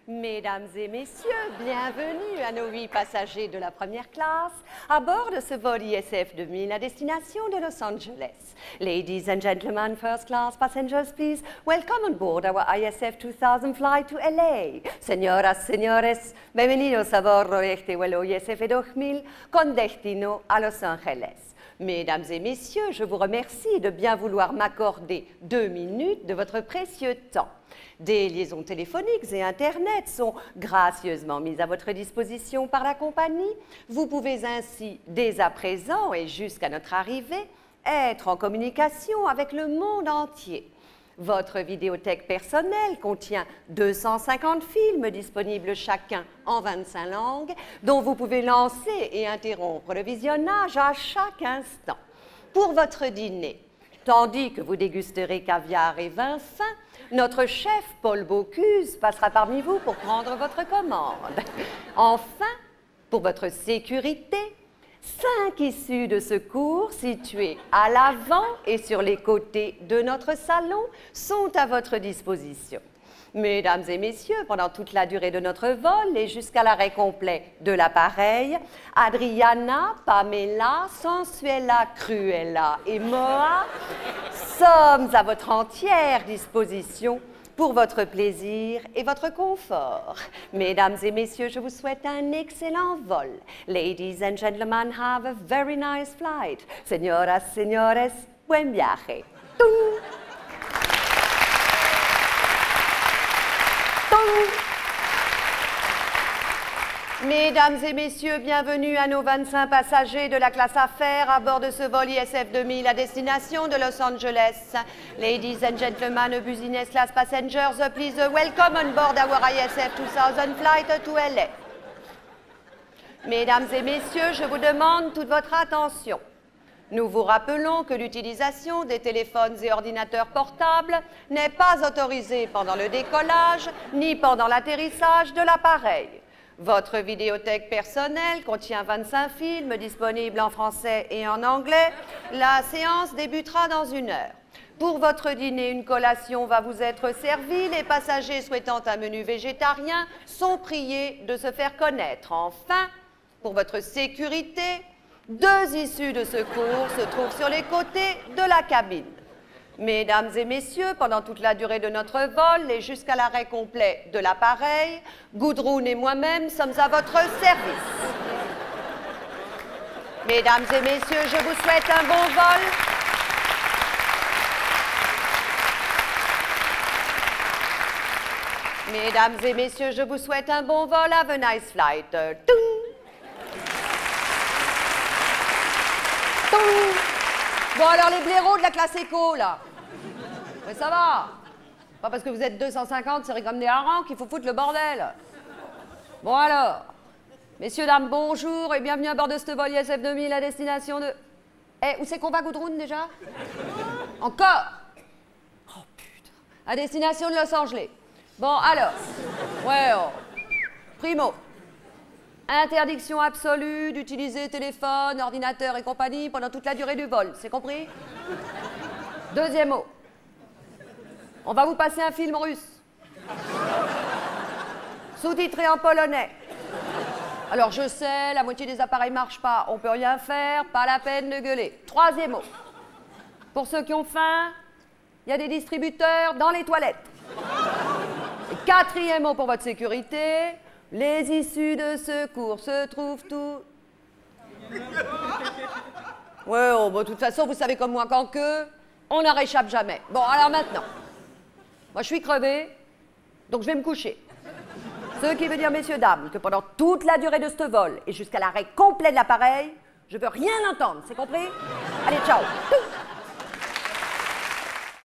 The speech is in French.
Mesdames et messieurs, bienvenue à nos 8 passagers de la première classe à bord de ce vol ISF 2000 à destination de Los Angeles. Ladies and gentlemen, first class passengers, please welcome on board our ISF 2000 flight to LA. Señoras, señores, bienvenidos a bordo de este vuelo ISF 2000 con destino a Los Angeles. Mesdames et messieurs, je vous remercie de bien vouloir m'accorder 2 minutes de votre précieux temps. Des liaisons téléphoniques et Internet sont gracieusement mises à votre disposition par la compagnie. Vous pouvez ainsi, dès à présent et jusqu'à notre arrivée, être en communication avec le monde entier. Votre vidéothèque personnelle contient 250 films disponibles chacun en 25 langues, dont vous pouvez lancer et interrompre le visionnage à chaque instant. Pour votre dîner, tandis que vous dégusterez caviar et vin fin, notre chef, Paul Bocuse, passera parmi vous pour prendre votre commande. Enfin, pour votre sécurité, 5 issues de secours situées à l'avant et sur les côtés de notre salon sont à votre disposition. Mesdames et messieurs, pendant toute la durée de notre vol et jusqu'à l'arrêt complet de l'appareil, Adriana, Pamela, Sensuela, Cruella et Moa sommes à votre entière disposition pour votre plaisir et votre confort. Mesdames et messieurs, je vous souhaite un excellent vol. Ladies and gentlemen, have a very nice flight. Señoras, señores, buen viaje. Tung. Mesdames et messieurs, bienvenue à nos 25 passagers de la classe affaires à bord de ce vol ISF 2000 à destination de Los Angeles. Ladies and gentlemen, business class passengers, please welcome on board our ISF 2000 flight to LA. Mesdames et messieurs, je vous demande toute votre attention. Nous vous rappelons que l'utilisation des téléphones et ordinateurs portables n'est pas autorisée pendant le décollage ni pendant l'atterrissage de l'appareil. Votre vidéothèque personnelle contient 25 films disponibles en français et en anglais. La séance débutera dans 1 heure. Pour votre dîner, une collation va vous être servie. Les passagers souhaitant un menu végétarien sont priés de se faire connaître. Enfin, pour votre sécurité, 2 issues de secours se trouvent sur les côtés de la cabine. Mesdames et messieurs, pendant toute la durée de notre vol et jusqu'à l'arrêt complet de l'appareil, Gudrun et moi-même sommes à votre service. Mesdames et messieurs, je vous souhaite un bon vol. Mesdames et messieurs, je vous souhaite un bon vol. Have a nice flight. Bon, alors les blaireaux de la classe éco, là. Mais ça va. Pas parce que vous êtes 250, c'est comme des harengs qu'il faut foutre le bordel. Bon alors, messieurs, dames, bonjour et bienvenue à bord de ce vol ISF 2000 à destination de... Eh, où c'est qu'on va, Gudrun, déjà? Encore? Oh, putain. À destination de Los Angeles. Bon, alors. Ouais, oh. Primo. Interdiction absolue d'utiliser téléphone, ordinateur et compagnie pendant toute la durée du vol. C'est compris? Deuxième mot. On va vous passer un film russe. Sous-titré en polonais. Alors je sais, la moitié des appareils ne marchent pas. On peut rien faire, pas la peine de gueuler. Troisième mot. Pour ceux qui ont faim, il y a des distributeurs dans les toilettes. Et quatrième mot pour votre sécurité. Les issues de secours se trouvent tout... Ouais, oh, bon, de toute façon, vous savez comme moi qu'en queue, on n'en réchappe jamais. Bon, alors maintenant, moi je suis crevée, donc je vais me coucher. Ce qui veut dire, messieurs, dames, que pendant toute la durée de ce vol et jusqu'à l'arrêt complet de l'appareil, je veux rien entendre, c'est compris? Allez, ciao!